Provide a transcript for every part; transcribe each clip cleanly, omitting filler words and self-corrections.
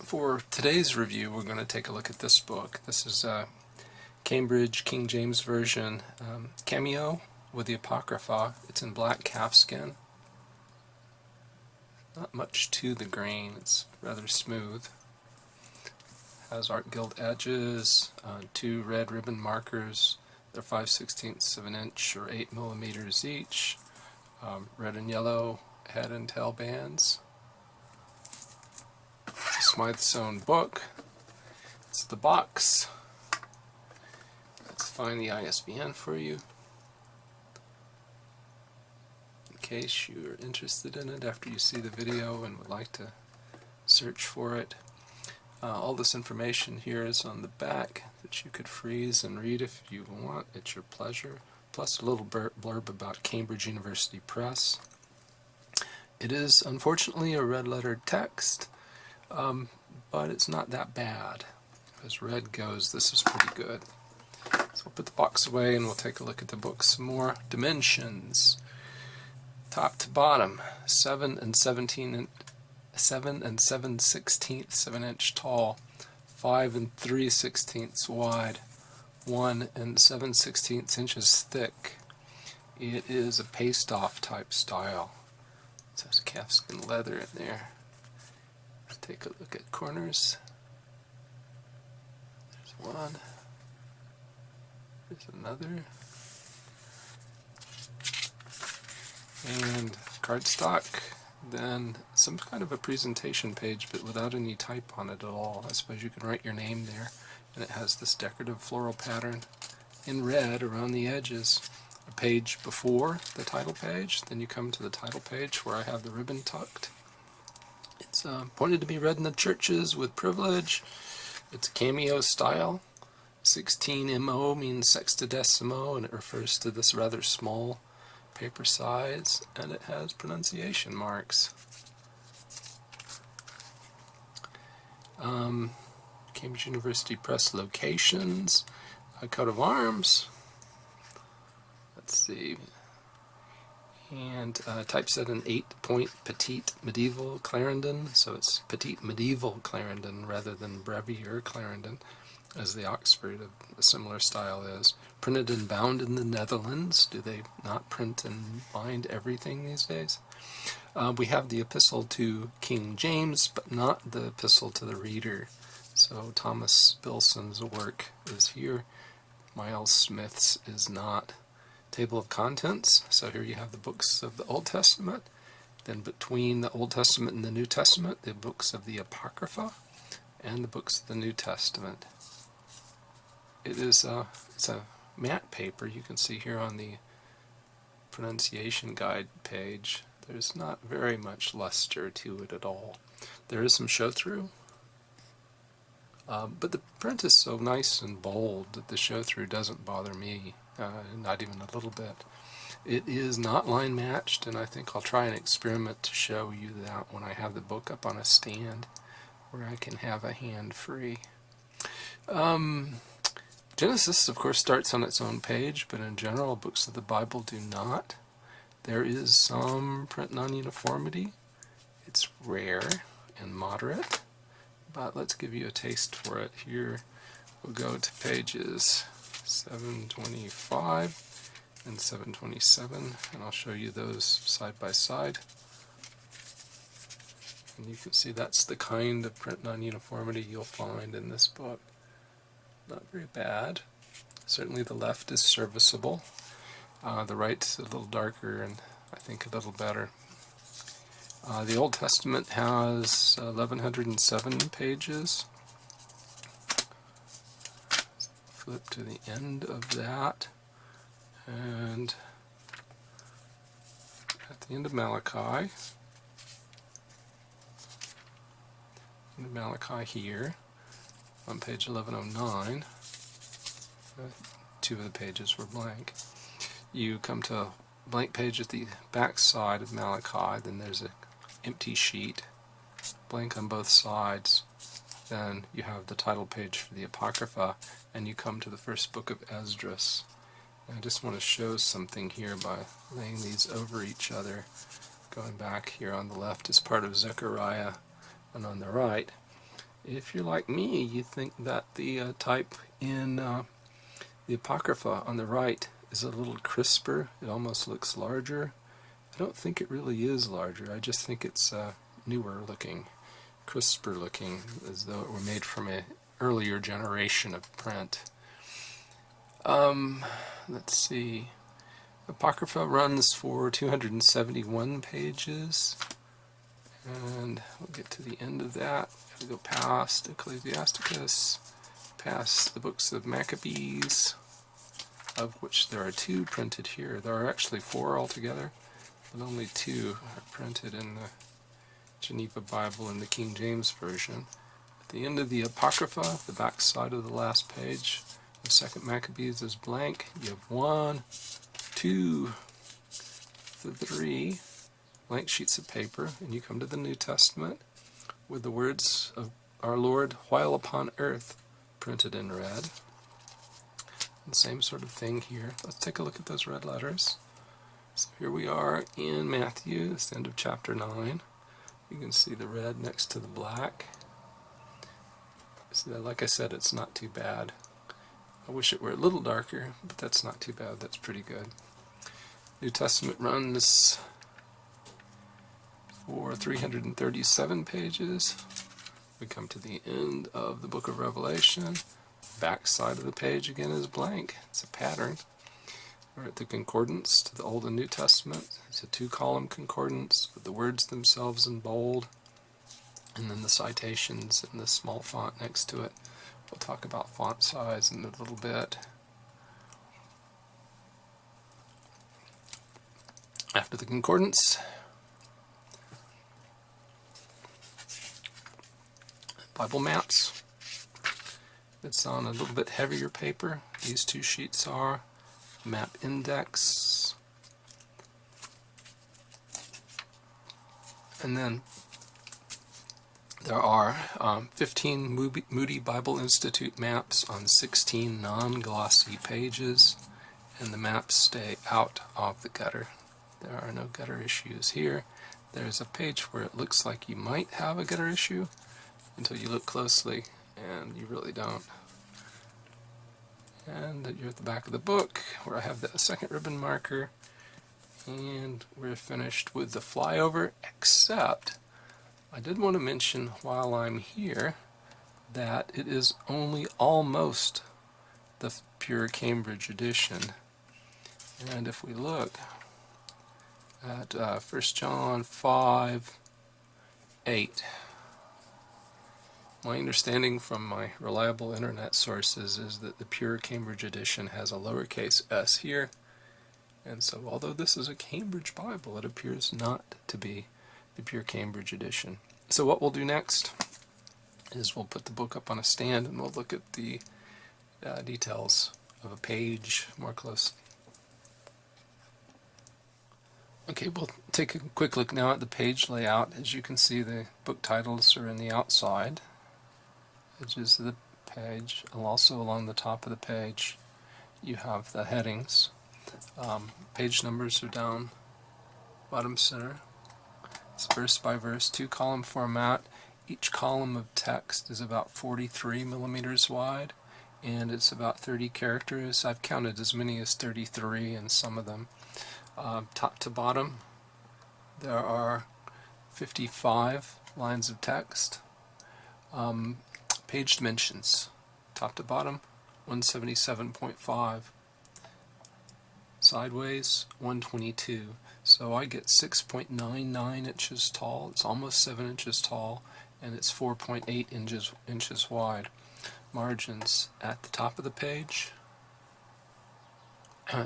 For today's review, we're going to take a look at this book. This is Cambridge King James Version, Cameo with the Apocrypha. It's in black calfskin. Not much to the grain, it's rather smooth. Has art-gilt edges, 2 red ribbon markers. They're 5/16 of an inch or 8 millimeters each. Red and yellow head and tail bands. Smyth's-own book. It's the box. Let's find the ISBN for you, in case you're interested in it after you see the video and would like to search for it. All this information here is on the back that you could freeze and read if you want at your pleasure, plus a little blurb about Cambridge University Press. It is unfortunately a red-lettered text, but it's not that bad. As red goes, this is pretty good. So we'll put the box away and we'll take a look at the book some more. Dimensions, top to bottom, 7 and 7/16 of an inch tall, 5 and 3/16 wide, 1 and 7/16 inches thick. It is a paste-off type style. It says calfskin leather in there. Let's take a look at corners. There's one. There's another. And cardstock. Then some kind of a presentation page, but without any type on it at all. I suppose you can write your name there. And it has this decorative floral pattern in red around the edges. A page before the title page, then you come to the title page where I have the ribbon tucked. It's pointed to be read in the churches with privilege. It's cameo style. 16 MO means sextodecimo, and it refers to this rather small paper size, and it has pronunciation marks. Cambridge University Press locations, a coat of arms. Let's see. And typeset an 8-point petite medieval Clarendon, so it's petite medieval Clarendon rather than Brevier Clarendon, as the Oxford of a similar style is. Printed and bound in the Netherlands. Do they not print and bind everything these days? We have the epistle to King James, but not the epistle to the reader. So Thomas Bilson's work is here. Miles Smith's is not. Table of contents. So here you have the books of the Old Testament. Then between the Old Testament and the New Testament, the books of the Apocrypha and the books of the New Testament. It's a matte paper. You can see here on the pronunciation guide page, there's not very much luster to it at all. There is some show-through, but the print is so nice and bold that the show-through doesn't bother me, not even a little bit. It is not line matched, and I think I'll try an experiment to show you that when I have the book up on a stand where I can have a hand free. Genesis, of course, starts on its own page, but in general, books of the Bible do not. There is some print non-uniformity. It's rare and moderate, but let's give you a taste for it. Here we'll go to pages 725 and 727, and I'll show you those side by side. And you can see that's the kind of print non-uniformity you'll find in this book. Not very bad. Certainly the left is serviceable. The right's a little darker and I think a little better. The Old Testament has 1107 pages. Flip to the end of that, and at the end of Malachi, here, on page 1109, 2 of the pages were blank. You come to a blank page at the back side of Malachi, then there's an empty sheet, blank on both sides. Then you have the title page for the Apocrypha, and you come to the first book of Esdras. And I just want to show something here by laying these over each other. Going back here on the left is part of Zechariah, and on the right If you're like me, you think that the type in the Apocrypha on the right is a little crisper. It almost looks larger. I don't think it really is larger. I just think it's newer looking, crisper looking, as though it were made from an earlier generation of print. Let's see. Apocrypha runs for 271 pages. And we'll get to the end of that. We'll go past Ecclesiasticus, past the books of Maccabees, of which there are 2 printed here. There are actually 4 altogether, but only 2 are printed in the Geneva Bible and the King James Version. At the end of the Apocrypha, the back side of the last page, the 2nd Maccabees is blank. You have 1, 2, 3 blank sheets of paper, and you come to the New Testament with the words of our Lord while upon earth printed in red. And same sort of thing here. Let's take a look at those red letters. So here we are in Matthew, it's the end of chapter 9. You can see the red next to the black. So like I said, it's not too bad. I wish it were a little darker, but that's not too bad. That's pretty good. New Testament runs for 337 pages. We come to the end of the book of Revelation. Back side of the page again is blank. It's a pattern. We're at the concordance to the Old and New Testament. It's a 2-column concordance with the words themselves in bold, and then the citations in the small font next to it. We'll talk about font size in a little bit. After the concordance, Bible maps. It's on a little bit heavier paper. These 2 sheets are map index. And then there are 15 Moody Bible Institute maps on 16 non-glossy pages, and the maps stay out of the gutter. There are no gutter issues here. There's a page where it looks like you might have a gutter issue until you look closely, and you really don't. And you're at the back of the book, where I have the 2nd ribbon marker, and we're finished with the flyover, except I did want to mention while I'm here that it is only almost the pure Cambridge edition. And if we look at 1 John 5:8, my understanding from my reliable internet sources is that the pure Cambridge edition has a lowercase s here, and so although this is a Cambridge Bible, it appears not to be the pure Cambridge edition. So what we'll do next is we'll put the book up on a stand and we'll look at the details of a page more closely. Okay, we'll take a quick look now at the page layout. As you can see, the book titles are in the outside edges of the page, and also along the top of the page you have the headings. Page numbers are down bottom center. It's verse by verse, 2-column format. Each column of text is about 43 millimeters wide, and it's about 30 characters. I've counted as many as 33 in some of them. Top to bottom, there are 55 lines of text. Page dimensions, top to bottom, 177.5. Sideways, 122. So I get 6.99 inches tall. It's almost 7 inches tall, and it's 4.8 inches wide. Margins at the top of the page,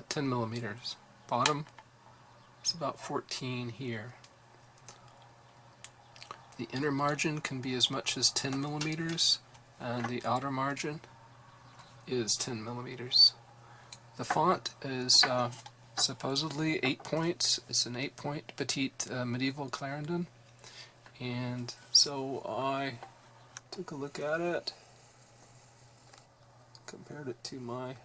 10 millimeters. Bottom, it's about 14 here. The inner margin can be as much as 10 millimeters, and the outer margin is 10 millimeters. The font is supposedly 8 points. It's an 8-point petite medieval Clarendon, and so I took a look at it, compared it to my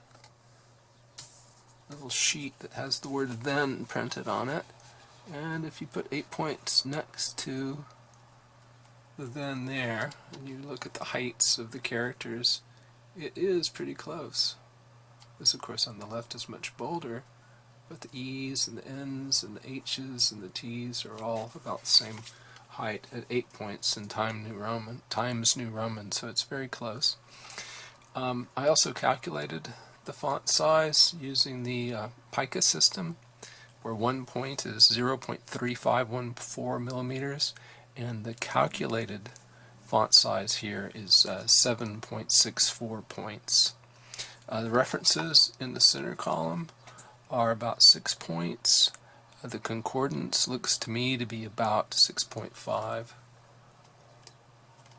little sheet that has the word "then" printed on it, and if you put 8 points next to than there, and you look at the heights of the characters, it is pretty close. This, of course, on the left is much bolder, but the E's and the N's and the H's and the T's are all about the same height at 8 points in Times New Roman, so it's very close. I also calculated the font size using the pica system, where 1 point is 0.3514 millimeters, and the calculated font size here is 7.64 points. The references in the center column are about 6 points. The concordance looks to me to be about 6.5.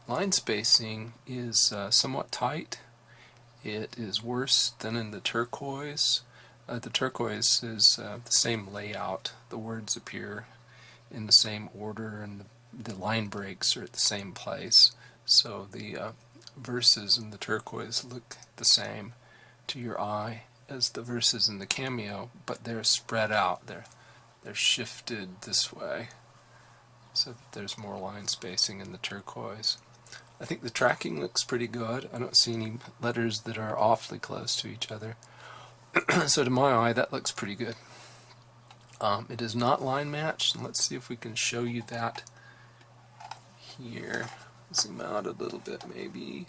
Line spacing is somewhat tight. It is worse than in the turquoise. The turquoise is the same layout. The words appear in the same order, and the line breaks are at the same place. So the verses in the turquoise look the same to your eye as the verses in the Cameo, but they're spread out. They're shifted this way so that there's more line spacing in the turquoise. I think the tracking looks pretty good. I don't see any letters that are awfully close to each other. So to my eye, that looks pretty good. It is not line matched, and let's see if we can show you that here. Zoom out a little bit maybe,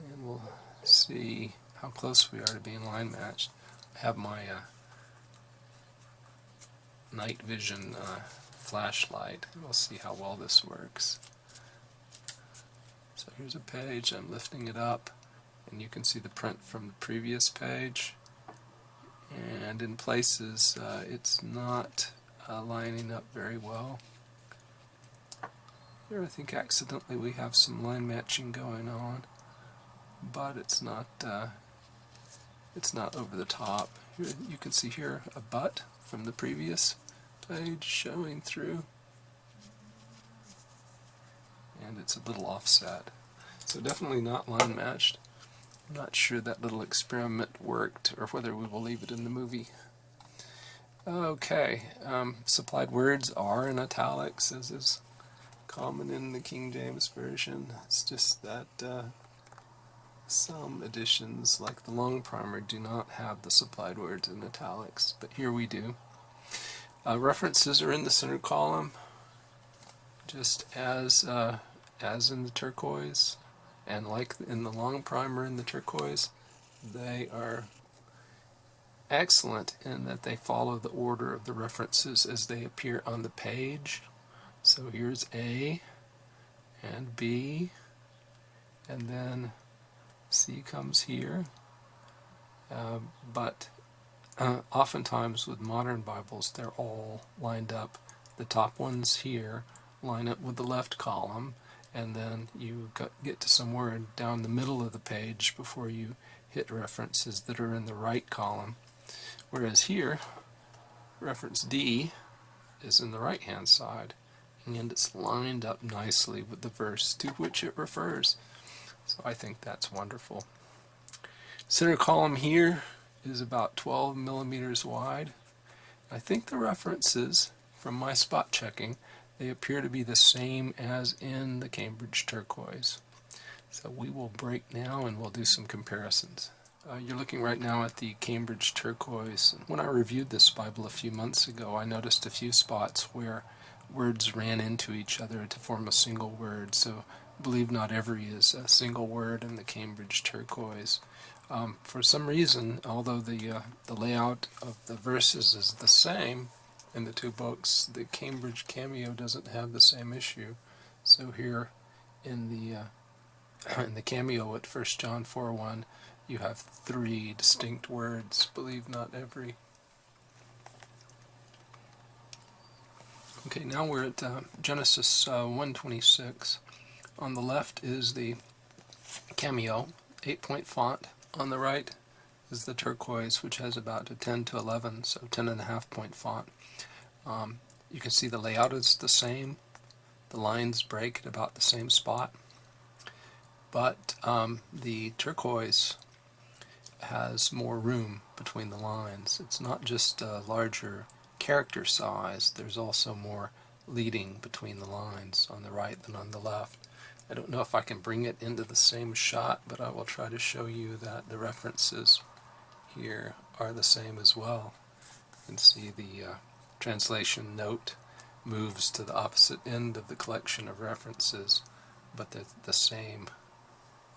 and we'll see how close we are to being line matched. I have my night vision flashlight. We'll see how well this works. So here's a page. I'm lifting it up, and you can see the print from the previous page, and in places it's not lining up very well. Here I think accidentally we have some line matching going on, but it's not over the top. Here, you can see here a but from the previous page showing through, and it's a little offset. So definitely not line matched. I'm not sure that little experiment worked, or whether we will leave it in the movie. Okay, supplied words are in italics, as is common in the King James Version. It's just that some editions, like the long primer, do not have the supplied words in italics, but here we do. References are in the center column, just as in the turquoise, and like in the long primer in the turquoise, they are excellent in that they follow the order of the references as they appear on the page. So here's A and B, and then C comes here, but oftentimes with modern Bibles they're all lined up. The top ones here line up with the left column, and then you get to some word down the middle of the page before you hit references that are in the right column. Whereas here, reference D is in the right hand side, and it's lined up nicely with the verse to which it refers. So I think that's wonderful. Center column here is about 12 millimeters wide. I think the references, from my spot checking, they appear to be the same as in the Cambridge Turquoise. So we will break now and we'll do some comparisons. You're looking right now at the Cambridge Turquoise. When I reviewed this Bible a few months ago, I noticed a few spots where words ran into each other to form a single word. So I believe not every is a single word in the Cambridge Turquoise. For some reason, although the layout of the verses is the same in the two books, the Cambridge Cameo doesn't have the same issue. So here in the Cameo at 1 John 4:1, you have 3 distinct words, believe not every. Okay, now we're at Genesis 1:26. On the left is the Cameo, 8-point font. On the right is the turquoise, which has about a 10 to 11, so 10.5-point font. You can see the layout is the same. The lines break at about the same spot. But the turquoise has more room between the lines. It's not just a larger character size, there's also more leading between the lines on the right than on the left. I don't know if I can bring it into the same shot, but I will try to show you that the references here are the same as well. You can see the translation note moves to the opposite end of the collection of references, but they're the same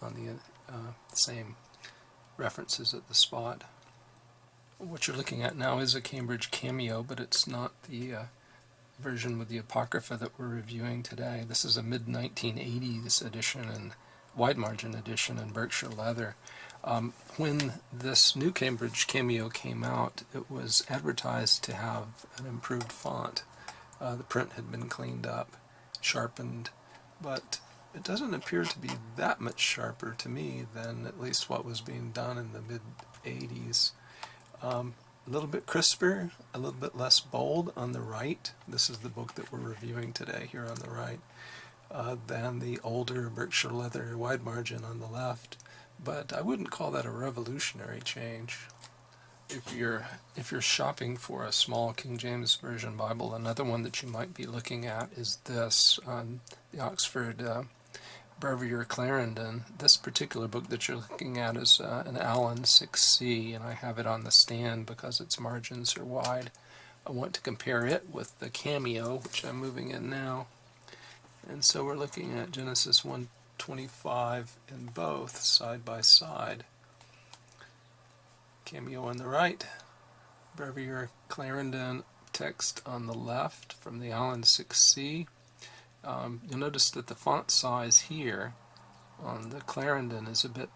on the same references at the spot. What you're looking at now is a Cambridge Cameo, but it's not the version with the Apocrypha that we're reviewing today. This is a mid-1980s edition and wide margin edition in Berkshire leather. When this new Cambridge Cameo came out, it was advertised to have an improved font. The print had been cleaned up, sharpened, but it doesn't appear to be that much sharper to me than at least what was being done in the mid-80s. A little bit crisper, a little bit less bold on the right. This is the book that we're reviewing today here on the right, than the older Berkshire leather wide margin on the left. But I wouldn't call that a revolutionary change. If you're shopping for a small King James Version Bible, another one that you might be looking at is this, the Oxford Brevier Clarendon. This particular book that you're looking at is an Allan 6C, and I have it on the stand because its margins are wide. I want to compare it with the Cameo, which I'm moving in now. And so we're looking at Genesis 1:25 in both, side by side. Cameo on the right, Brevier Clarendon text on the left from the Allan 6C. You'll notice that the font size here on the Clarendon is a bit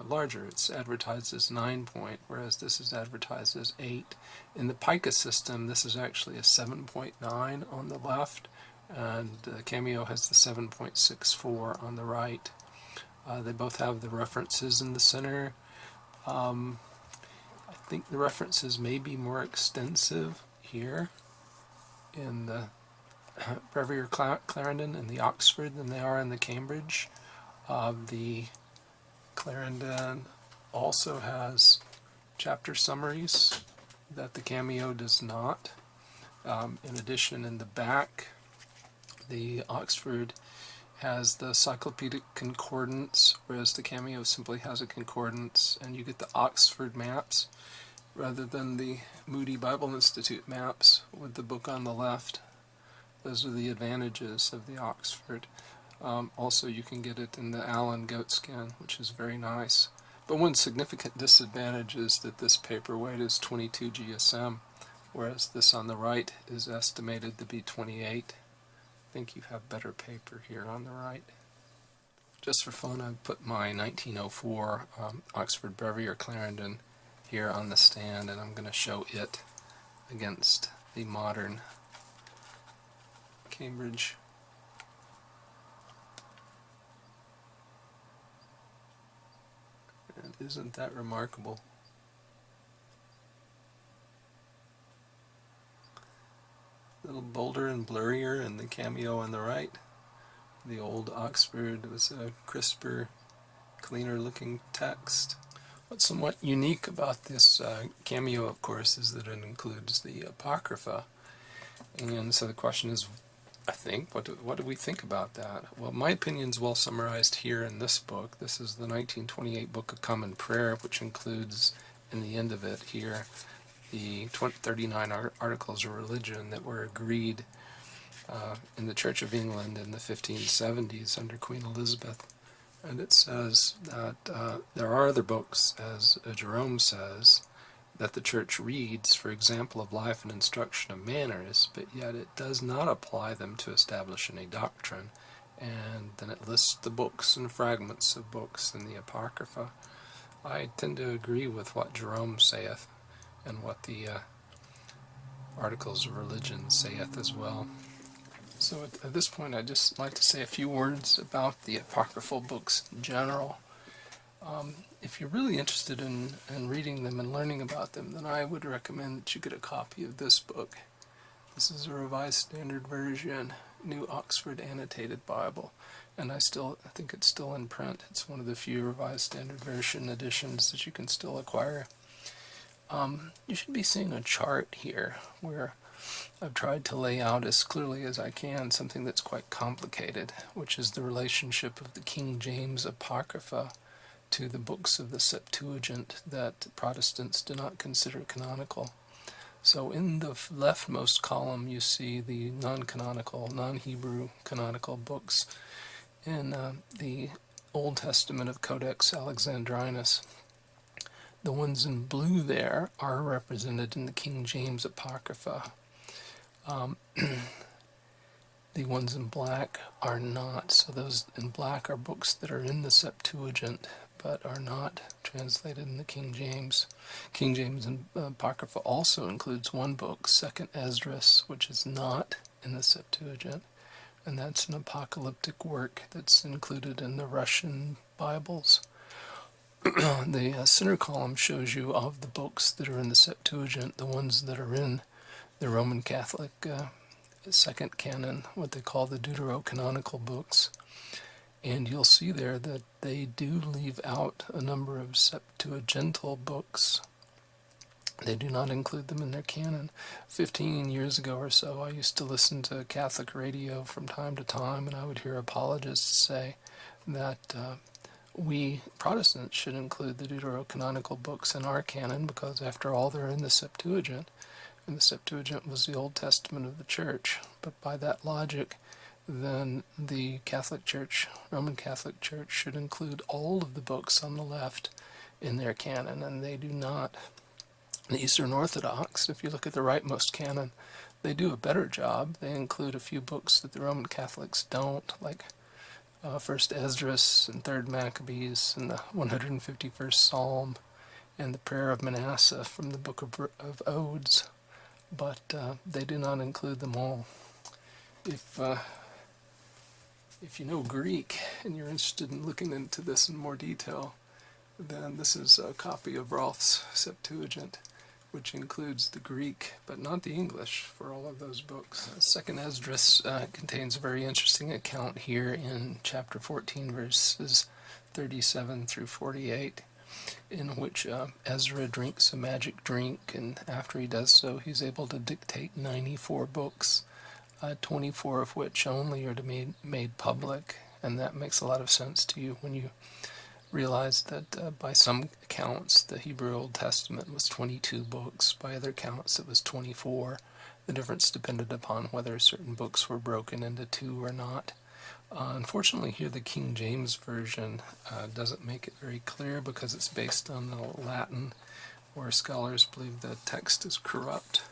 larger. It's advertised as 9-point, whereas this is advertised as 8. In the Pica system, this is actually a 7.9 on the left, and the Cameo has the 7.64 on the right. They both have the references in the center. I think the references may be more extensive here in the Brevier Clarendon and the Oxford than they are in the Cambridge. The Clarendon also has chapter summaries that the Cameo does not. In addition, in the back, the Oxford has the cyclopedic concordance, whereas the Cameo simply has a concordance, and you get the Oxford maps rather than the Moody Bible Institute maps with the book on the left. Those are the advantages of the Oxford. Also, you can get it in the Allan goatskin, which is very nice. But one significant disadvantage is that this paperweight is 22 GSM, whereas this on the right is estimated to be 28. I think you have better paper here on the right. Just for fun, I put my 1904 Oxford Brevier Clarendon here on the stand, and I'm going to show it against the modern Cambridge. And isn't that remarkable? A little bolder and blurrier in the Cameo on the right. The old Oxford was a crisper, cleaner looking text. What's somewhat unique about this Cameo, of course, is that it includes the Apocrypha. And so the question is, I think, what do we think about that? Well, my opinion is well summarized here in this book. This is the 1928 Book of Common Prayer, which includes, in the end of it here, the 39 articles of religion that were agreed in the Church of England in the 1570s under Queen Elizabeth. And it says that there are other books, as Jerome says, that the Church reads for example of life and instruction of manners, but yet it does not apply them to establish any doctrine. And then it lists the books and fragments of books in the Apocrypha. I tend to agree with what Jerome saith, and what the Articles of Religion saith as well. So at this point, I'd just like to say a few words about the apocryphal books in general. If you're really interested in reading them and learning about them, then I would recommend that you get a copy of this book. This is a Revised Standard Version, New Oxford Annotated Bible, and I think it's still in print. It's one of the few Revised Standard Version editions that you can still acquire. You should be seeing a chart here where I've tried to lay out as clearly as I can something that's quite complicated, which is the relationship of the King James Apocrypha to the books of the Septuagint that Protestants do not consider canonical. So in the leftmost column you see the non-canonical, non-Hebrew canonical books in the Old Testament of Codex Alexandrinus. The ones in blue there are represented in the King James Apocrypha. The ones in black are not. So those in black are books that are in the Septuagint but are not translated in the King James. King James Apocrypha also includes one book, 2nd Esdras, which is not in the Septuagint, and that's an apocalyptic work that's included in the Russian Bibles. The center column shows you of the books that are in the Septuagint, the ones that are in the Roman Catholic second canon, what they call the deuterocanonical books. And you'll see there that they do leave out a number of Septuagintal books. They do not include them in their canon. 15 years ago or so, I used to listen to Catholic radio from time to time, and I would hear apologists say that we Protestants should include the deuterocanonical books in our canon because, after all, they're in the Septuagint, and the Septuagint was the Old Testament of the Church. But by that logic, then the Catholic Church, Roman Catholic Church, should include all of the books on the left in their canon, and they do not. The Eastern Orthodox, if you look at the rightmost canon, they do a better job. They include a few books that the Roman Catholics don't, like 1st Esdras and 3rd Maccabees and the 151st Psalm and the Prayer of Manasseh from the Book of Odes, but they do not include them all. If you know Greek and you're interested in looking into this in more detail, then this is a copy of Rolf's Septuagint, which includes the Greek, but not the English, for all of those books. 2nd Esdras contains a very interesting account here in chapter 14, verses 37 through 48, in which Ezra drinks a magic drink, and after he does so, he's able to dictate 94 books, 24 of which only are to be made public, and that makes a lot of sense to you when you realize that by some accounts the Hebrew Old Testament was 22 books, by other accounts it was 24. The difference depended upon whether certain books were broken into two or not. Unfortunately here the King James Version doesn't make it very clear because it's based on the Latin, where scholars believe the text is corrupt.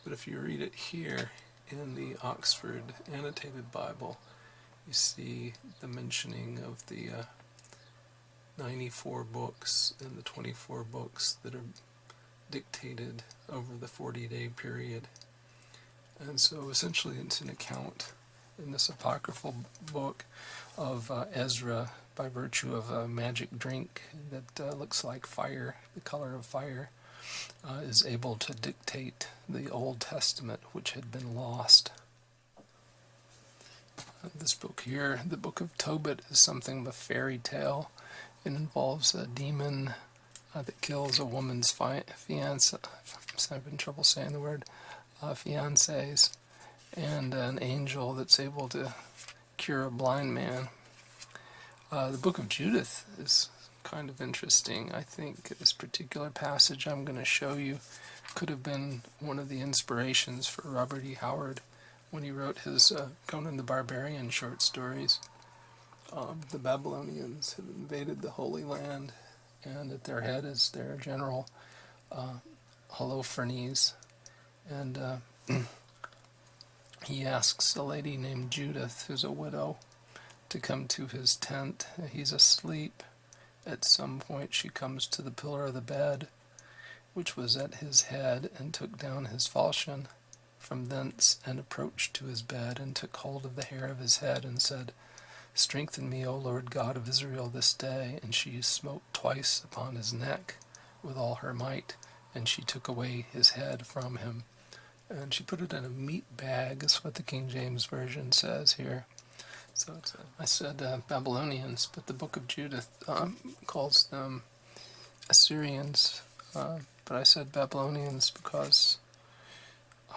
But if you read it here in the Oxford Annotated Bible, you see the mentioning of the 94 books and the 24 books that are dictated over the 40-day period. And so essentially it's an account in this apocryphal book of Ezra, by virtue of a magic drink that looks like fire, the color of fire, is able to dictate the Old Testament, which had been lost. This book here, the Book of Tobit, is something of a fairy tale. It involves a demon that kills a woman's fiancé, I'm having trouble saying the word, fiancés, and an angel that's able to cure a blind man. The Book of Judith is kind of interesting. I think this particular passage I'm going to show you could have been one of the inspirations for Robert E. Howard when he wrote his Conan the Barbarian short stories. The Babylonians have invaded the Holy Land, and at their head is their general Holofernes, and he asks a lady named Judith, who's a widow, to come to his tent. He's asleep. At some point she comes to the pillar of the bed, which was at his head, and took down his falchion from thence, and approached to his bed, and took hold of the hair of his head, and said, "Strengthen me, O Lord God of Israel, this day." And she smote twice upon his neck with all her might, and she took away his head from him. And she put it in a meat bag, is what the King James Version says here. So I said Babylonians, but the Book of Judith calls them Assyrians, but I said Babylonians because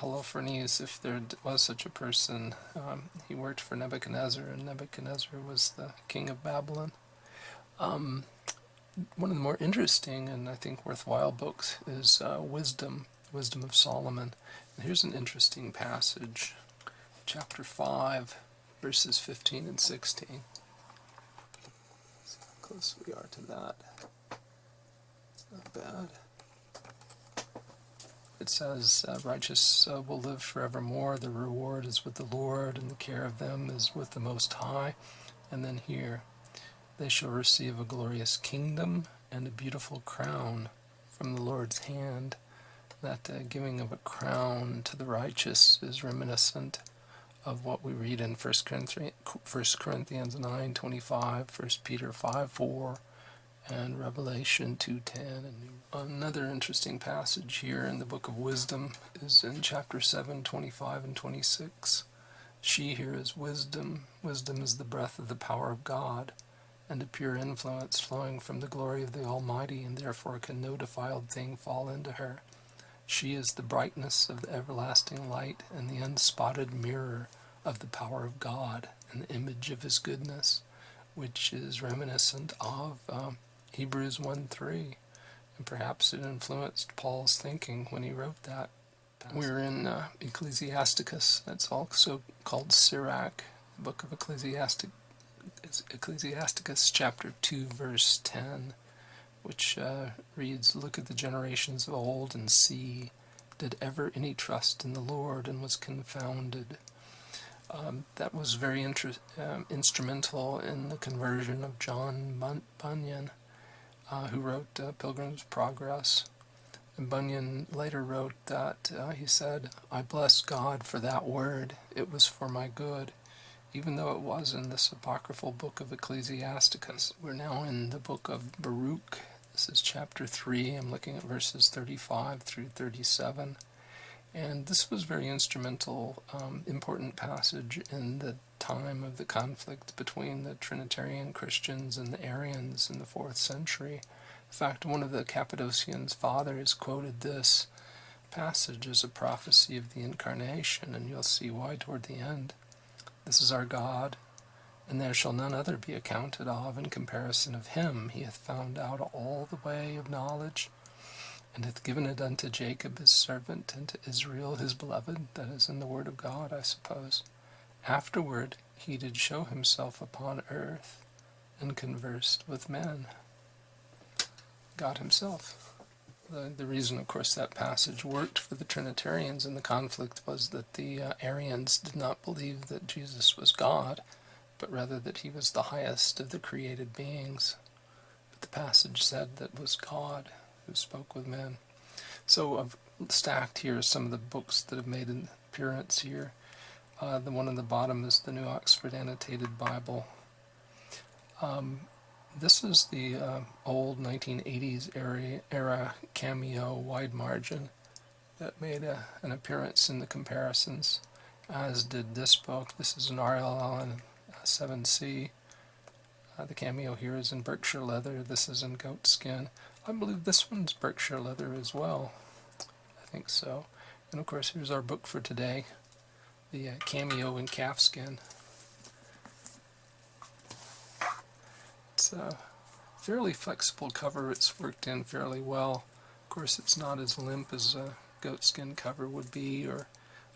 Holofernes, if there was such a person. He worked for Nebuchadnezzar, and Nebuchadnezzar was the king of Babylon. One of the more interesting and I think worthwhile books is Wisdom of Solomon. And here's an interesting passage, chapter 5, verses 15 and 16. See how close we are to that. It's not bad. It says, righteous will live forevermore, the reward is with the Lord, and the care of them is with the Most High. And then here, they shall receive a glorious kingdom and a beautiful crown from the Lord's hand. That giving of a crown to the righteous is reminiscent of what we read in 1 Corinthians 9:25, 1 Peter 5:4, and Revelation 2:10. And another interesting passage here in the book of Wisdom is in chapter 7, 25 and 26. She here is wisdom. Wisdom is the breath of the power of God, and a pure influence flowing from the glory of the Almighty, and therefore can no defiled thing fall into her. She is the brightness of the everlasting light, and the unspotted mirror of the power of God, and the image of his goodness, which is reminiscent of Hebrews 1:3, and perhaps it influenced Paul's thinking when he wrote that. We're in Ecclesiasticus. That's also called Sirach, the book of Ecclesiasticus, chapter 2, verse 10, which reads, "Look at the generations of old and see, did ever any trust in the Lord and was confounded?" That was very instrumental in the conversion of John Bunyan, who wrote Pilgrim's Progress. And Bunyan later wrote that, he said, "I bless God for that word. It was for my good," even though it was in this apocryphal book of Ecclesiasticus. We're now in the book of Baruch. This is chapter 3. I'm looking at verses 35 through 37. And this was very instrumental, important passage in the time of the conflict between the Trinitarian Christians and the Arians in the 4th century. In fact, one of the Cappadocians' fathers quoted this passage as a prophecy of the Incarnation, and you'll see why toward the end. "This is our God, and there shall none other be accounted of in comparison of him. He hath found out all the way of knowledge, and hath given it unto Jacob his servant, and to Israel his beloved." That is in the Word of God, I suppose. "Afterward he did show himself upon earth, and conversed with men." God himself. The reason, of course, that passage worked for the Trinitarians in the conflict was that the Arians did not believe that Jesus was God, but rather that he was the highest of the created beings. But the passage said that was God who spoke with men. So I've stacked here some of the books that have made an appearance here. The one on the bottom is the New Oxford Annotated Bible. This is the old 1980s era Cameo wide margin that made an appearance in the comparisons, as did this book. This is an R.L. Allan 7C. The Cameo here is in Berkshire leather. This is in goat skin. I believe this one's Berkshire leather as well. I think so. And of course, here's our book for today, the Cameo in Calfskin. It's a fairly flexible cover. It's worked in fairly well. Of course, it's not as limp as a goatskin cover would be, or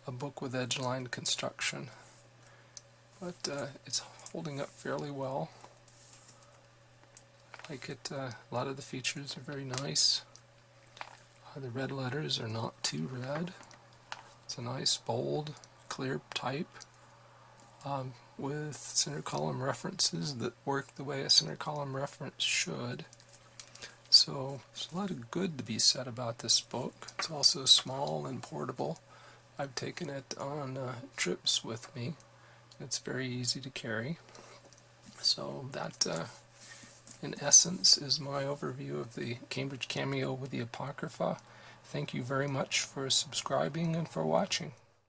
a book with edge-lined construction. But it's holding up fairly well. I like it. A lot of the features are very nice. The red letters are not too red. It's a nice, bold, clear type. With center column references that work the way a center column reference should. So there's a lot of good to be said about this book. It's also small and portable. I've taken it on trips with me. It's very easy to carry. So that, in essence, is my overview of the Cambridge Cameo with the Apocrypha. Thank you very much for subscribing and for watching.